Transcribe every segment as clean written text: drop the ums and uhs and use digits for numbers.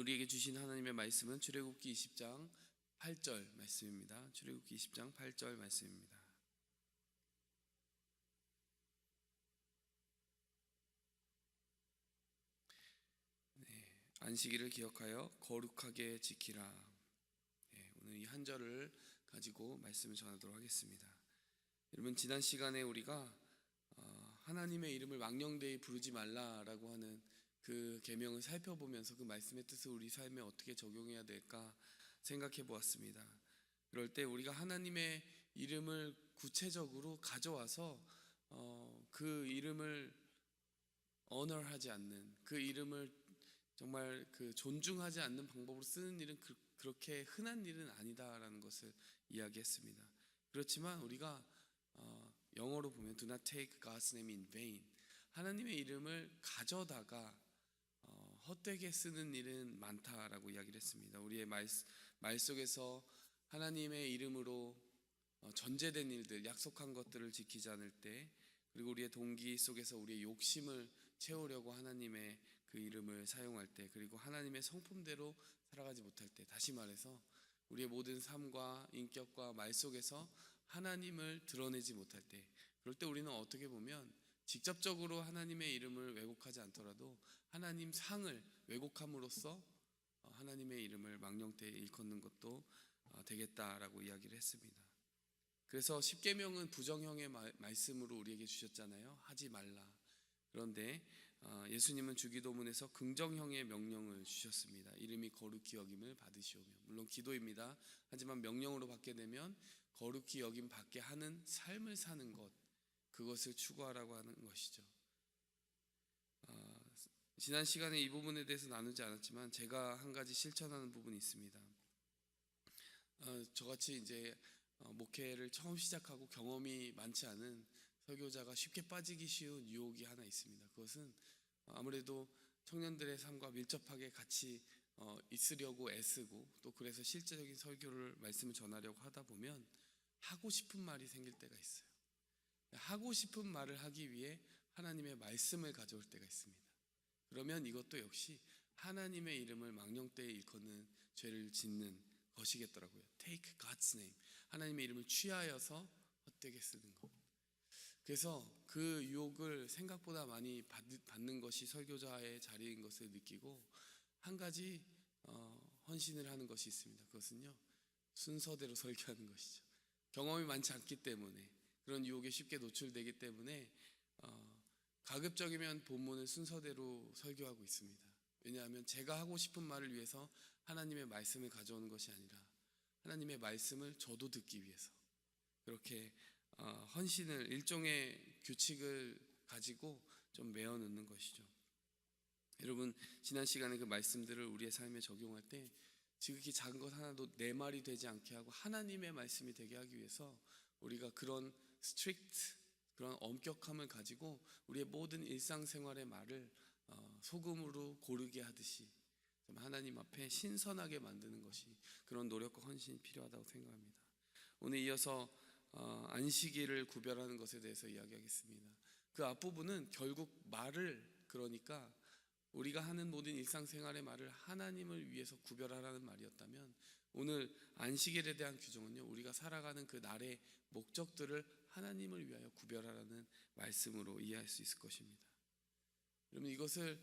우리에게 주신 하나님의 말씀은 출애굽기 20장 8절 말씀입니다. 출애굽기 20장 8절 말씀입니다. 안식일을 기억하여 거룩하게 지키라. 오늘 이 한 절을 가지고 말씀을 전하도록 하겠습니다. 여러분, 지난 시간에 우리가 하나님의 이름을 망령되이 부르지 말라라고 하는 그 계명을 살펴보면서 그 말씀의 뜻을 우리 삶에 어떻게 적용해야 될까 생각해 보았습니다. 그럴 때 우리가 하나님의 이름을 구체적으로 가져와서 그 이름을 언어하지 않는, 그 이름을 정말 그 존중하지 않는 방법으로 쓰는 일은 그렇게 흔한 일은 아니다라는 것을 이야기했습니다. 그렇지만 우리가 영어로 보면 Do not take God's name in vain, 하나님의 이름을 가져다가 헛되게 쓰는 일은 많다라고 이야기를 했습니다. 우리의 말 속에서 하나님의 이름으로 전제된 일들, 약속한 것들을 지키지 않을 때, 그리고 우리의 동기 속에서 우리의 욕심을 채우려고 하나님의 그 이름을 사용할 때, 그리고 하나님의 성품대로 살아가지 못할 때, 다시 말해서 우리의 모든 삶과 인격과 말 속에서 하나님을 드러내지 못할 때, 그럴 때 우리는 어떻게 보면 직접적으로 하나님의 이름을 왜곡하지 않더라도 하나님 상을 왜곡함으로써 하나님의 이름을 망령되이 일컫는 것도 되겠다라고 이야기를 했습니다. 그래서 십계명은 부정형의 말씀으로 우리에게 주셨잖아요. 하지 말라. 그런데 예수님은 주기도문에서 긍정형의 명령을 주셨습니다. 이름이 거룩히 여김을 받으시오며, 물론 기도입니다. 하지만 명령으로 받게 되면 거룩히 여김 받게 하는 삶을 사는 것, 그것을 추구하라고 하는 것이죠. 지난 시간에 이 부분에 대해서 나누지 않았지만 제가 한 가지 실천하는 부분이 있습니다. 저같이 이제 목회를 처음 시작하고 경험이 많지 않은 설교자가 쉽게 빠지기 쉬운 유혹이 하나 있습니다. 그것은 아무래도 청년들의 삶과 밀접하게 같이 있으려고 애쓰고, 또 그래서 실제적인 설교를 말씀을 전하려고 하다 보면 하고 싶은 말이 생길 때가 있어요. 하고 싶은 말을 하기 위해 하나님의 말씀을 가져올 때가 있습니다. 그러면 이것도 역시 하나님의 이름을 망령되이 일컫는 죄를 짓는 것이겠더라고요. Take God's name, 하나님의 이름을 취하여서 헛되게 쓰는 것. 그래서 그 유혹을 생각보다 많이 받는 것이 설교자의 자리인 것을 느끼고 한 가지 헌신을 하는 것이 있습니다. 그것은요, 순서대로 설교하는 것이죠. 경험이 많지 않기 때문에, 그런 유혹에 쉽게 노출되기 때문에 가급적이면 본문을 순서대로 설교하고 있습니다. 왜냐하면 제가 하고 싶은 말을 위해서 하나님의 말씀을 가져오는 것이 아니라 하나님의 말씀을 저도 듣기 위해서 그렇게 헌신을, 일종의 규칙을 가지고 좀 메어 놓는 것이죠. 여러분, 지난 시간에 그 말씀들을 우리의 삶에 적용할 때 지극히 작은 것 하나도 내 말이 되지 않게 하고 하나님의 말씀이 되게 하기 위해서 우리가 그런 스트릭트, 그런 엄격함을 가지고 우리의 모든 일상생활의 말을 소금으로 고르게 하듯이 하나님 앞에 신선하게 만드는 것이, 그런 노력과 헌신이 필요하다고 생각합니다. 오늘 이어서 안식일을 구별하는 것에 대해서 이야기하겠습니다. 그 앞부분은 결국 말을, 그러니까 우리가 하는 모든 일상생활의 말을 하나님을 위해서 구별하라는 말이었다면, 오늘 안식일에 대한 규정은요, 우리가 살아가는 그 날의 목적들을 하나님을 위하여 구별하라는 말씀으로 이해할 수 있을 것입니다. 여러분, 이것을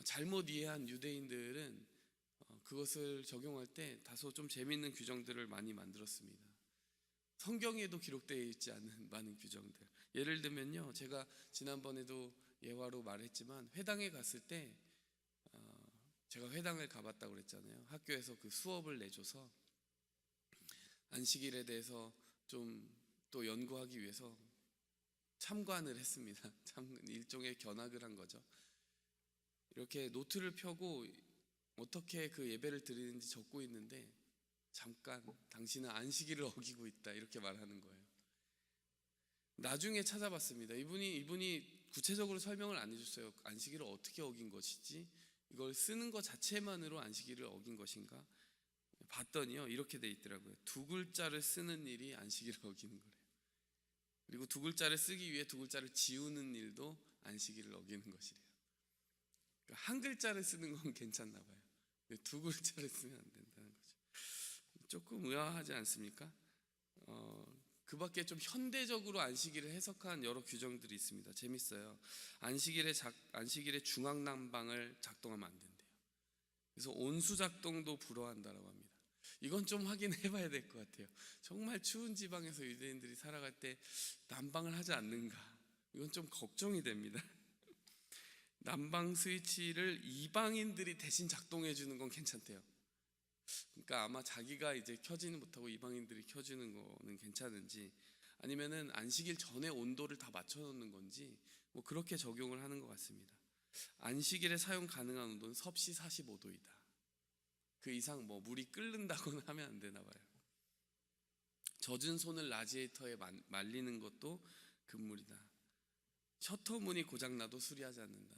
잘못 이해한 유대인들은 그것을 적용할 때 다소 좀 재미있는 규정들을 많이 만들었습니다. 성경에도 기록되어 있지 않은 많은 규정들. 예를 들면요, 제가 지난번에도 예화로 말했지만 회당에 갔을 때 제가 회당을 가봤다고 그랬잖아요. 학교에서 그 수업을 내줘서 안식일에 대해서 좀 또 연구하기 위해서 참관을 했습니다. 일종의 견학을 한 거죠. 이렇게 노트를 펴고 어떻게 그 예배를 드리는지 적고 있는데, 잠깐, 당신은 안식일을 어기고 있다, 이렇게 말하는 거예요. 나중에 찾아봤습니다. 이분이 구체적으로 설명을 안 해줬어요. 안식일을 어떻게 어긴 것이지, 이걸 쓰는 것 자체만으로 안식일을 어긴 것인가 봤더니요, 이렇게 돼 있더라고요. 두 글자를 쓰는 일이 안식일을 어기는 거래요. 그리고 두 글자를 쓰기 위해 두 글자를 지우는 일도 안식일을 어기는 것이래요. 그러니까 한 글자를 쓰는 건 괜찮나 봐요. 두 글자를 쓰면 안 된다는 거죠. 조금 의아하지 않습니까? 그 밖에 좀 현대적으로 안식일을 해석한 여러 규정들이 있습니다. 재밌어요. 안식일에 중앙난방을 작동하면 안 된대요. 그래서 온수 작동도 불허한다라고 합니다. 이건 좀 확인해 봐야 될 것 같아요. 정말 추운 지방에서 유대인들이 살아갈 때 난방을 하지 않는가? 이건 좀 걱정이 됩니다. 난방 스위치를 이방인들이 대신 작동해 주는 건 괜찮대요. 그러니까 아마 자기가 이제 켜지는 못하고 이방인들이 켜주는 거는 괜찮은지, 아니면은 안식일 전에 온도를 다 맞춰놓는 건지 뭐 그렇게 적용을 하는 것 같습니다. 안식일에 사용 가능한 온도는 섭씨 45도이다. 그 이상 뭐 물이 끓는다거나 하면 안 되나 봐요. 젖은 손을 라지에이터에 말리는 것도 금물이다. 셔터 문이 고장나도 수리하지 않는다.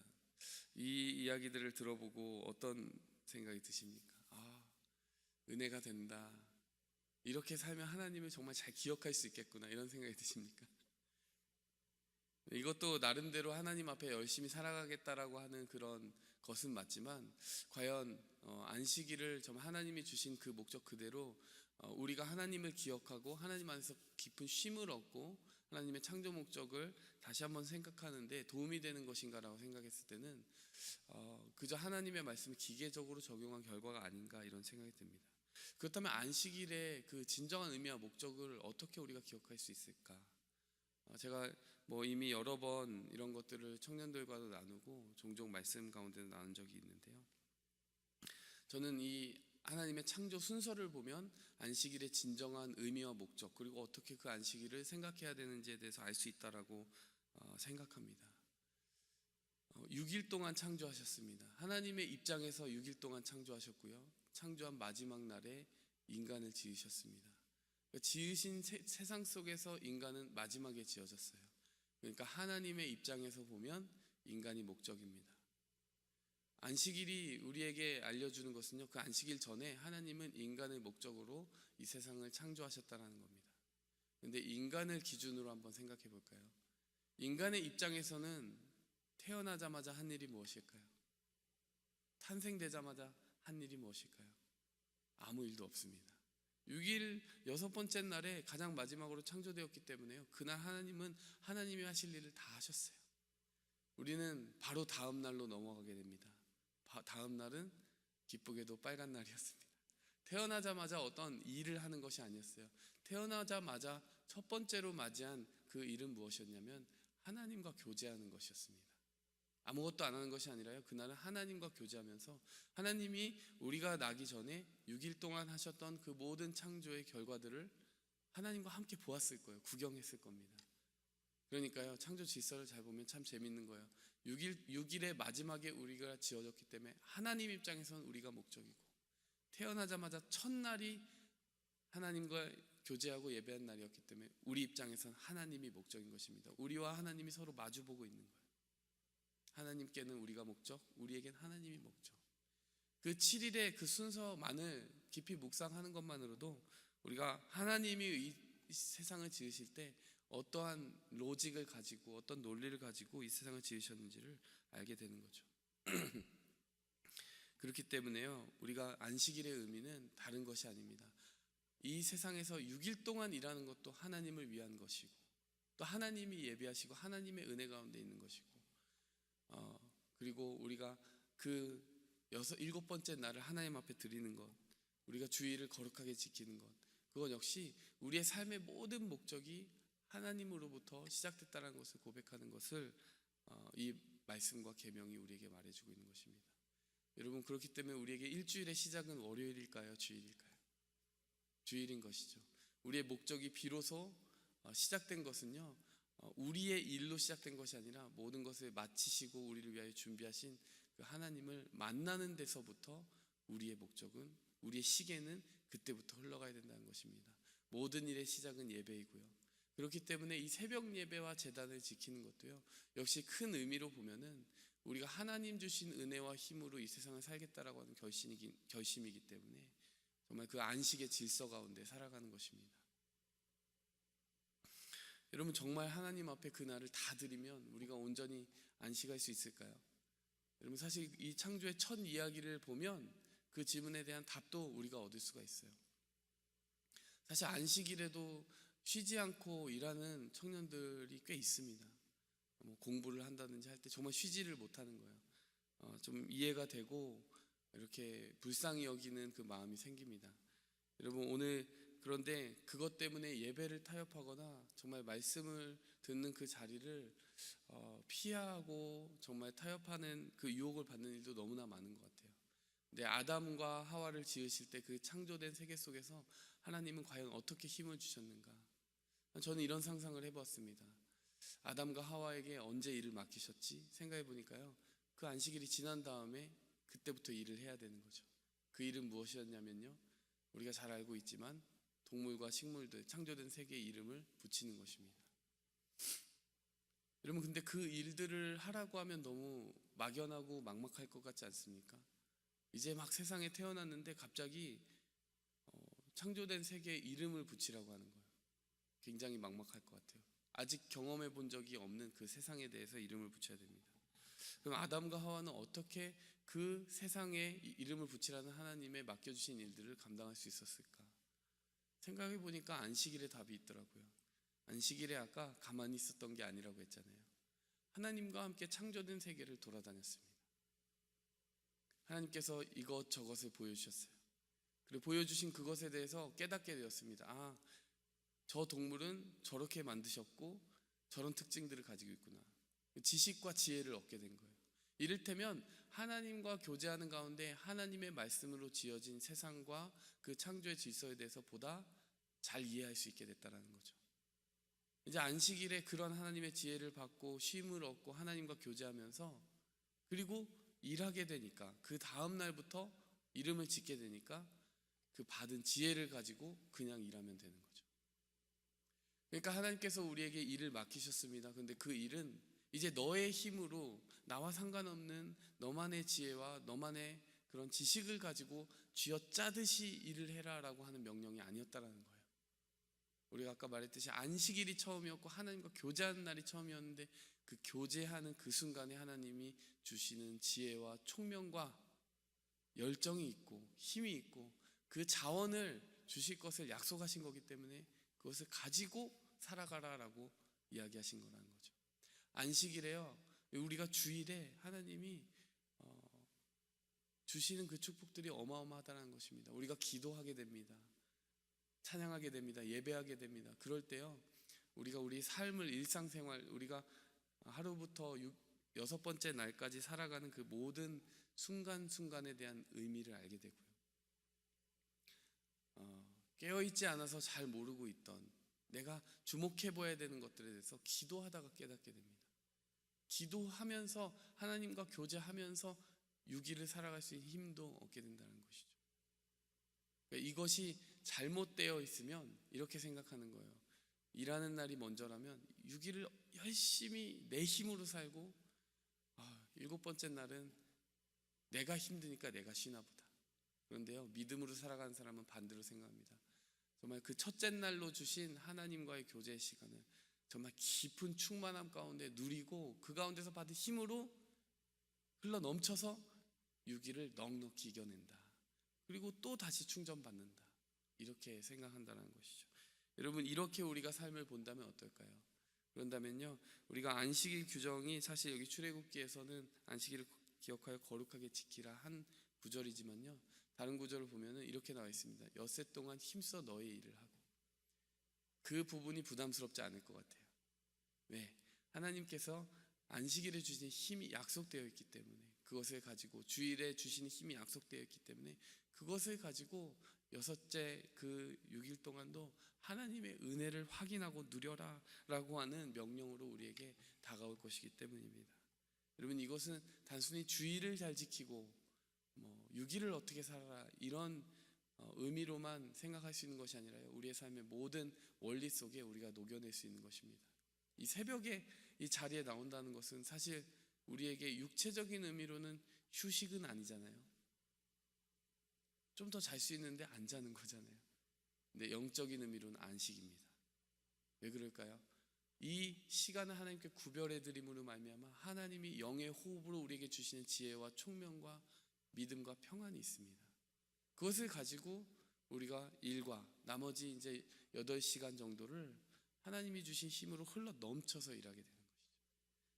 이 이야기들을 들어보고 어떤 생각이 드십니까? 은혜가 된다. 이렇게 살면 하나님을 정말 잘 기억할 수 있겠구나, 이런 생각이 드십니까? 이것도 나름대로 하나님 앞에 열심히 살아가겠다라고 하는 그런 것은 맞지만, 과연 안식일을 정말 하나님이 주신 그 목적 그대로 우리가 하나님을 기억하고 하나님 안에서 깊은 쉼을 얻고 하나님의 창조 목적을 다시 한번 생각하는데 도움이 되는 것인가라고 생각했을 때는 그저 하나님의 말씀을 기계적으로 적용한 결과가 아닌가, 이런 생각이 듭니다. 그렇다면 안식일의 그 진정한 의미와 목적을 어떻게 우리가 기억할 수 있을까? 제가 뭐 이미 여러 번 이런 것들을 청년들과도 나누고 종종 말씀 가운데 나눈 적이 있는데요. 저는 이 하나님의 창조 순서를 보면 안식일의 진정한 의미와 목적, 그리고 어떻게 그 안식일을 생각해야 되는지에 대해서 알 수 있다라고 생각합니다. 6일 동안 창조하셨습니다. 하나님의 입장에서 6일 동안 창조하셨고요. 창조한 마지막 날에 인간을 지으셨습니다. 지으신 세상 속에서 인간은 마지막에 지어졌어요. 그러니까 하나님의 입장에서 보면 인간이 목적입니다. 안식일이 우리에게 알려주는 것은요, 그 안식일 전에 하나님은 인간을 목적으로 이 세상을 창조하셨다는 겁니다. 그런데 인간을 기준으로 한번 생각해 볼까요? 인간의 입장에서는 태어나자마자 한 일이 무엇일까요? 탄생되자마자 한 일이 무엇일까요? 아무 일도 없습니다. 6일 여섯 번째 날에 가장 마지막으로 창조되었기 때문에요, 그날 하나님은 하나님이 하실 일을 다 하셨어요. 우리는 바로 다음 날로 넘어가게 됩니다. 다음 날은 기쁘게도 빨간 날이었습니다. 태어나자마자 어떤 일을 하는 것이 아니었어요. 태어나자마자 첫 번째로 맞이한 그 일은 무엇이었냐면 하나님과 교제하는 것이었습니다. 아무것도 안 하는 것이 아니라요, 그날은 하나님과 교제하면서 하나님이 우리가 나기 전에 6일 동안 하셨던 그 모든 창조의 결과들을 하나님과 함께 보았을 거예요. 구경했을 겁니다. 그러니까요, 창조 질서를 잘 보면 참 재밌는 거예요. 6일의 마지막에 우리가 지어졌기 때문에 하나님 입장에서는 우리가 목적이고, 태어나자마자 첫날이 하나님과 교제하고 예배한 날이었기 때문에 우리 입장에서는 하나님이 목적인 것입니다. 우리와 하나님이 서로 마주보고 있는 거예요. 하나님께는 우리가 목적, 우리에겐 하나님이 목적. 그 7일의 그 순서만을 깊이 묵상하는 것만으로도 우리가 하나님이 이 세상을 지으실 때 어떠한 로직을 가지고 어떤 논리를 가지고 이 세상을 지으셨는지를 알게 되는 거죠. 그렇기 때문에요, 우리가 안식일의 의미는 다른 것이 아닙니다. 이 세상에서 6일 동안 일하는 것도 하나님을 위한 것이고, 또 하나님이 예비하시고 하나님의 은혜 가운데 있는 것이고, 그리고 우리가 그 일곱 번째 날을 하나님 앞에 드리는 것, 우리가 주일을 거룩하게 지키는 것, 그건 역시 우리의 삶의 모든 목적이 하나님으로부터 시작됐다는 것을 고백하는 것을 이 말씀과 계명이 우리에게 말해주고 있는 것입니다. 여러분, 그렇기 때문에 우리에게 일주일의 시작은 월요일일까요? 주일일까요? 주일인 것이죠. 우리의 목적이 비로소 시작된 것은요, 우리의 일로 시작된 것이 아니라 모든 것을 마치시고 우리를 위하여 준비하신 그 하나님을 만나는 데서부터 우리의 목적은, 우리의 시계는 그때부터 흘러가야 된다는 것입니다. 모든 일의 시작은 예배이고요. 그렇기 때문에 이 새벽 예배와 제단을 지키는 것도요, 역시 큰 의미로 보면은 우리가 하나님 주신 은혜와 힘으로 이 세상을 살겠다라고 하는 결심이기 때문에 정말 그 안식의 질서 가운데 살아가는 것입니다. 여러분, 정말 하나님 앞에 그 날을 다 드리면 우리가 온전히 안식할 수 있을까요? 여러분, 사실 이 창조의 첫 이야기를 보면 그 질문에 대한 답도 우리가 얻을 수가 있어요. 사실 안식일에도 쉬지 않고 일하는 청년들이 꽤 있습니다. 뭐 공부를 한다든지 할 때 정말 쉬지를 못하는 거예요. 좀 이해가 되고 이렇게 불쌍히 여기는 그 마음이 생깁니다. 여러분, 오늘 그런데 그것 때문에 예배를 타협하거나 정말 말씀을 듣는 그 자리를 피하고 정말 타협하는 그 유혹을 받는 일도 너무나 많은 것 같아요. 근데 아담과 하와를 지으실 때 그 창조된 세계 속에서 하나님은 과연 어떻게 힘을 주셨는가? 저는 이런 상상을 해보았습니다. 아담과 하와에게 언제 일을 맡기셨지? 생각해 보니까요, 그 안식일이 지난 다음에 그때부터 일을 해야 되는 거죠. 그 일은 무엇이었냐면요, 우리가 잘 알고 있지만 동물과 식물들, 창조된 세계의 이름을 붙이는 것입니다. 여러분, 근데 그 일들을 하라고 하면 너무 막연하고 막막할 것 같지 않습니까? 이제 막 세상에 태어났는데 갑자기 창조된 세계의 이름을 붙이라고 하는 거예요. 굉장히 막막할 것 같아요. 아직 경험해 본 적이 없는 그 세상에 대해서 이름을 붙여야 됩니다. 그럼 아담과 하와는 어떻게 그 세상에 이름을 붙이라는 하나님의 맡겨주신 일들을 감당할 수 있었을까? 생각해 보니까 안식일에 답이 있더라고요. 안식일에 아까 가만히 있었던 게 아니라고 했잖아요. 하나님과 함께 창조된 세계를 돌아다녔습니다. 하나님께서 이것저것을 보여주셨어요. 그리고 보여주신 그것에 대해서 깨닫게 되었습니다. 아, 저 동물은 저렇게 만드셨고 저런 특징들을 가지고 있구나. 지식과 지혜를 얻게 된 거예요. 이를테면 하나님과 교제하는 가운데 하나님의 말씀으로 지어진 세상과 그 창조의 질서에 대해서 보다 잘 이해할 수 있게 됐다는 거죠. 이제 안식일에 그런 하나님의 지혜를 받고 쉼을 얻고 하나님과 교제하면서, 그리고 일하게 되니까 그 다음 날부터 이름을 짓게 되니까 그 받은 지혜를 가지고 그냥 일하면 되는 거죠. 그러니까 하나님께서 우리에게 일을 맡기셨습니다. 그런데 그 일은 이제 너의 힘으로, 나와 상관없는 너만의 지혜와 너만의 그런 지식을 가지고 쥐어짜듯이 일을 해라라고 하는 명령이 아니었다라는 거예요. 우리가 아까 말했듯이 안식일이 처음이었고 하나님과 교제하는 날이 처음이었는데, 그 교제하는 그 순간에 하나님이 주시는 지혜와 총명과 열정이 있고 힘이 있고 그 자원을 주실 것을 약속하신 거기 때문에 그것을 가지고 살아가라라고 이야기하신 거라는 거죠. 안식일에요, 우리가 주일에 하나님이 주시는 그 축복들이 어마어마하다는 것입니다. 우리가 기도하게 됩니다. 찬양하게 됩니다. 예배하게 됩니다. 그럴 때요, 우리가 우리 삶을, 일상생활, 우리가 하루부터 여섯 번째 날까지 살아가는 그 모든 순간순간에 대한 의미를 알게 되고요. 깨어있지 않아서 잘 모르고 있던, 내가 주목해봐야 되는 것들에 대해서 기도하다가 깨닫게 됩니다. 기도하면서 하나님과 교제하면서 6일을 살아갈 수 있는 힘도 얻게 된다는 것이죠. 그러니까 이것이 잘못되어 있으면 이렇게 생각하는 거예요. 일하는 날이 먼저라면 6일을 열심히 내 힘으로 살고, 7번째 날은 내가 힘드니까 내가 쉬나 보다. 그런데요, 믿음으로 살아가는 사람은 반대로 생각합니다. 정말 그 첫째 날로 주신 하나님과의 교제 시간을 정말 깊은 충만함 가운데 누리고 그 가운데서 받은 힘으로 흘러 넘쳐서 6일을 넉넉히 이겨낸다. 그리고 또 다시 충전받는다. 이렇게 생각한다는 것이죠. 여러분, 이렇게 우리가 삶을 본다면 어떨까요? 그런다면요, 우리가 안식일 규정이 사실 여기 출애굽기에서는 안식일을 기억하여 거룩하게 지키라 한 구절이지만요, 다른 구절을 보면은 이렇게 나와 있습니다. 엿새 동안 힘써 너의 일을 하고. 그 부분이 부담스럽지 않을 것 같아요. 왜? 하나님께서 안식일에 주신 힘이 약속되어 있기 때문에, 그것을 가지고 주일에 주시는 힘이 약속되어 있기 때문에 그것을 가지고 여섯째 그 6일 동안도 하나님의 은혜를 확인하고 누려라 라고 하는 명령으로 우리에게 다가올 것이기 때문입니다. 여러분, 이것은 단순히 주일을 잘 지키고 6일을 어떻게 살아라 이런 의미로만 생각할 수 있는 것이 아니라요, 우리의 삶의 모든 원리 속에 우리가 녹여낼 수 있는 것입니다. 이 새벽에 이 자리에 나온다는 것은 사실 우리에게 육체적인 의미로는 휴식은 아니잖아요. 좀 더 잘 수 있는데 안 자는 거잖아요. 근데 영적인 의미로는 안식입니다. 왜 그럴까요? 이 시간을 하나님께 구별해 드림으로 말미암아 하나님이 영의 호흡으로 우리에게 주시는 지혜와 총명과 믿음과 평안이 있습니다. 그것을 가지고 우리가 일과 나머지 이제 8시간 정도를 하나님이 주신 힘으로 흘러 넘쳐서 일하게 되는 것이죠.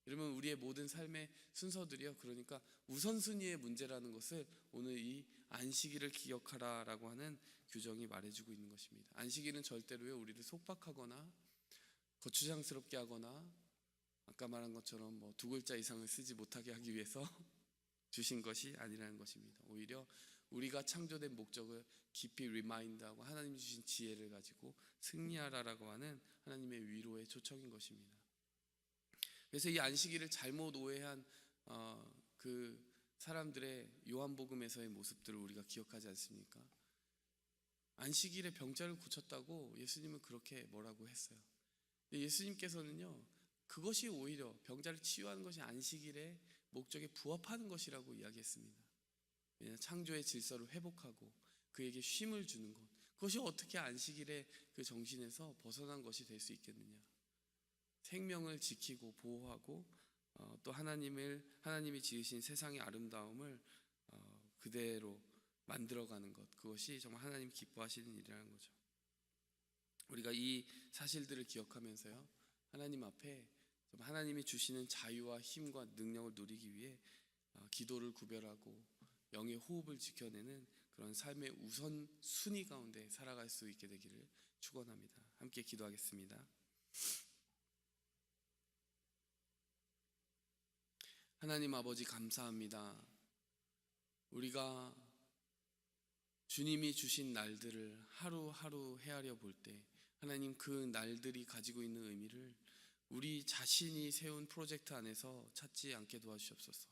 여러분, 우리의 모든 삶의 순서들이요, 그러니까 우선순위의 문제라는 것을 오늘 이 안식일을 기억하라라고 하는 규정이 말해주고 있는 것입니다. 안식일은 절대로요, 우리를 속박하거나 거추장스럽게 하거나 아까 말한 것처럼 뭐 2글자 이상을 쓰지 못하게 하기 위해서 주신 것이 아니라는 것입니다. 오히려 우리가 창조된 목적을 깊이 리마인드하고 하나님 주신 지혜를 가지고 승리하라라고 하는 하나님의 위로의 초청인 것입니다. 그래서 이 안식일을 잘못 오해한 그 사람들의 요한복음에서의 모습들을 우리가 기억하지 않습니까? 안식일에 병자를 고쳤다고 예수님은 그렇게 뭐라고 했어요. 근데 예수님께서는요, 그것이 오히려 병자를 치유하는 것이 안식일의 목적에 부합하는 것이라고 이야기했습니다. 왜냐하면 창조의 질서를 회복하고 그에게 쉼을 주는 것, 그것이 어떻게 안식일의 그 정신에서 벗어난 것이 될 수 있겠느냐. 생명을 지키고 보호하고 또 하나님이 지으신 세상의 아름다움을 그대로 만들어가는 것, 그것이 정말 하나님 기뻐하시는 일이라는 거죠. 우리가 이 사실들을 기억하면서요, 하나님 앞에 하나님이 주시는 자유와 힘과 능력을 누리기 위해 기도를 구별하고 영의 호흡을 지켜내는 그런 삶의 우선순위 가운데 살아갈 수 있게 되기를 축원합니다. 함께 기도하겠습니다. 하나님 아버지, 감사합니다. 우리가 주님이 주신 날들을 하루하루 헤아려 볼 때 하나님, 그 날들이 가지고 있는 의미를 우리 자신이 세운 프로젝트 안에서 찾지 않게 도와주시옵소서.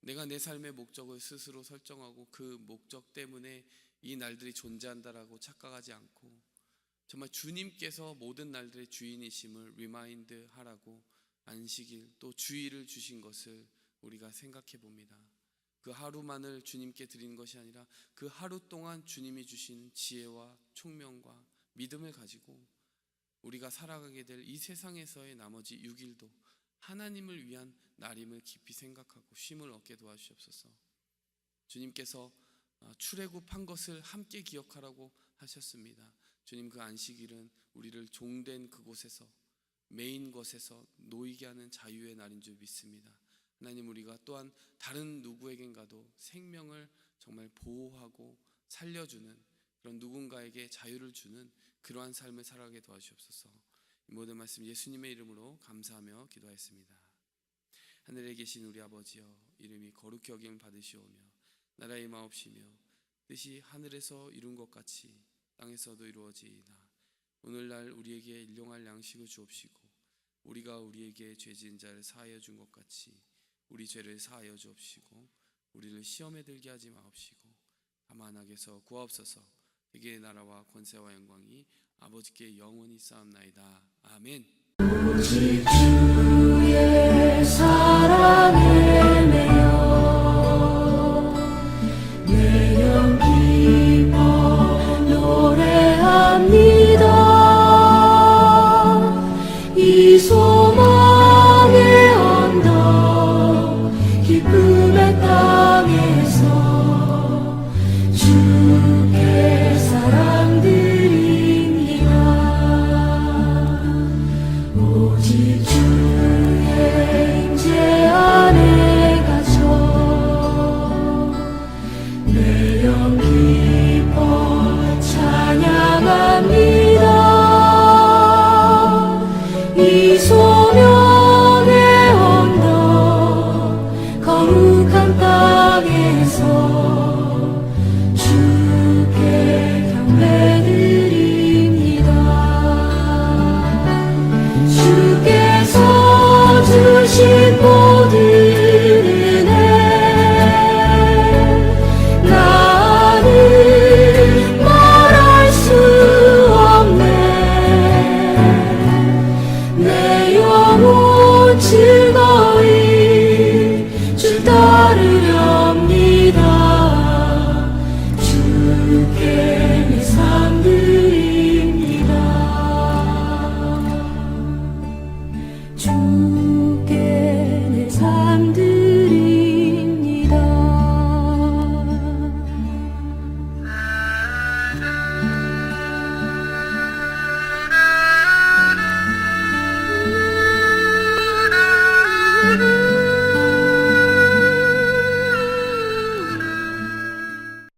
내가 내 삶의 목적을 스스로 설정하고 그 목적 때문에 이 날들이 존재한다라고 착각하지 않고 정말 주님께서 모든 날들의 주인이심을 리마인드 하라고 안식일 또 주일을 주신 것을 우리가 생각해 봅니다. 그 하루만을 주님께 드리는 것이 아니라 그 하루 동안 주님이 주신 지혜와 총명과 믿음을 가지고 우리가 살아가게 될 이 세상에서의 나머지 6일도 하나님을 위한 날임을 깊이 생각하고 쉼을 얻게 도와주시옵소서. 주님께서 출애굽한 것을 함께 기억하라고 하셨습니다. 주님, 그 안식일은 우리를 종된 그곳에서 메인 것에서 놓이게 하는 자유의 날인 줄 믿습니다. 하나님, 우리가 또한 다른 누구에겐가도 생명을 정말 보호하고 살려주는 그런 누군가에게 자유를 주는 그러한 삶을 살아가게 도와주옵소서. 이 모든 말씀 예수님의 이름으로 감사하며 기도하였습니다. 하늘에 계신 우리 아버지여, 이름이 거룩히 여김을 받으시오며 나라의 임하옵시며 뜻이 하늘에서 이룬 것 같이 땅에서도 이루어지이다. 오늘날 우리에게 일용할 양식을 주옵시고 우리가 우리에게 죄 지은 자를 사하여 준 것 같이 우리 죄를 사하여 주옵시고 우리를 시험에 들게 하지 마옵시고 다만 악에서 구하옵소서. 그의 나라와 권세와 영광이 아버지께 영원히 쌓옵나이다. 아멘. 오직 주의 사랑에 매여 내 영 기뻐 노래합니다. 이 소망의 언덕 기쁨의 땅에서 주께 사랑 드립니다. 오직 주의 임재 안에 갇혀 내 영 기뻐 찬양합니다. 이 소명의 언덕 거룩한 땅에서 주께 경배드립니다. 주께서 주신 모든 은혜 나는 말할 수 없네. 내 영혼 즐거이 주 따르려